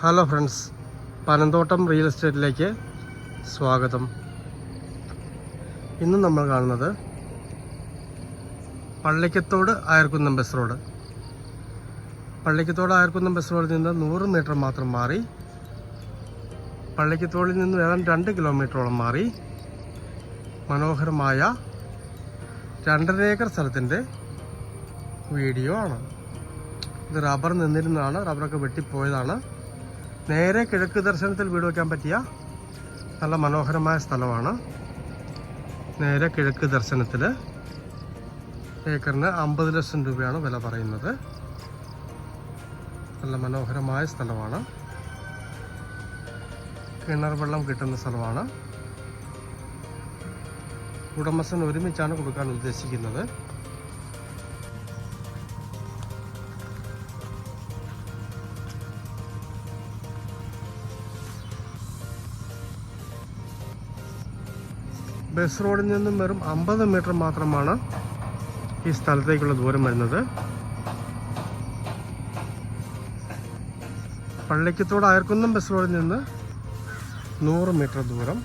Hello friends, Panamthottam real എസ്റ്റേറ്റിലേക്ക് സ്വാഗതം. ഇന്ന് നമ്മൾ കാണുന്നത് പള്ളിക്കത്തോട് ആയർക്കുന്നം ബസ് റോഡ്. പള്ളിക്കത്തോട് ആയർക്കുന്നം ബസ് റോഡിൽ നിന്ന് 100 മീറ്റർ മാത്രം മാറി, പള്ളിക്കത്തോടിൽ നിന്ന് ഏതാണ്ട് 2 കിലോമീറ്ററോളം മാറി മനോഹരമായ 2.5 ഏക്കർ സ്ഥലത്തിൻ്റെ വീഡിയോ ആണ്. ഇത് റബ്ബർ നിന്നിരുന്നതാണ്, റബ്ബറൊക്കെ വെട്ടിപ്പോയതാണ്. നേരെ കിഴക്ക് ദർശനത്തിൽ വീട് വയ്ക്കാൻ പറ്റിയ നല്ല മനോഹരമായ സ്ഥലമാണ്. നേരെ കിഴക്ക് ദർശനത്തിൽ ഏക്കറിന് 50 ലക്ഷം രൂപയാണ് വില പറയുന്നത്. നല്ല മനോഹരമായ സ്ഥലമാണ്. കിണർ വെള്ളം കിട്ടുന്ന സ്ഥലമാണ്. ഉടമസ്ഥൻ ഒരുമിച്ചാണ് കൊടുക്കാൻ ഉദ്ദേശിക്കുന്നത്. ബസ് റോഡിൽ നിന്നും വെറും 50 മീറ്റർ മാത്രമാണ് ഈ സ്ഥലത്തേക്കുള്ള ദൂരം വരുന്നത്. പള്ളിക്കത്തോട് ആയർക്കുന്നം ബസ് റോഡിൽ നിന്ന് 100 മീറ്റർ ദൂരം.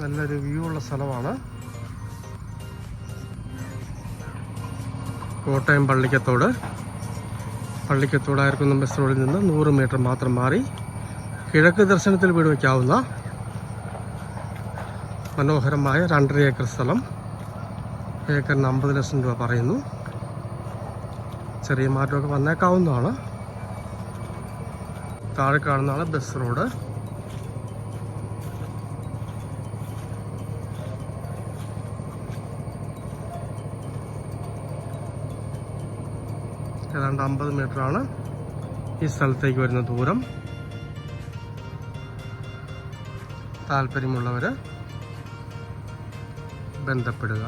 നല്ലൊരു വ്യൂ ഉള്ള സ്ഥലമാണ്. കോട്ടയം പള്ളിക്കത്തോട് ആയർക്കുന്നം ബസ് റോഡിൽ നിന്ന് 100 മീറ്റർ മാത്രം മാറി കിഴക്ക് ദർശനത്തിൽ വീട് വയ്ക്കാവുന്ന മനോഹരമായ 2.5 ഏക്കർ സ്ഥലം. ഏക്കറിന് 50 ലക്ഷം രൂപ പറയുന്നു. ചെറിയ മാറ്റമൊക്കെ വന്നേക്കാവുന്നതാണ്. താഴെ കാണുന്നതാണ് ബസ് റോഡ്. ഏതാണ്ട് 50 മീറ്ററാണ് ഈ സ്ഥലത്തേക്ക് വരുന്ന ദൂരം. താല്പര്യമുള്ളവർ ബന്ധപ്പെടുക.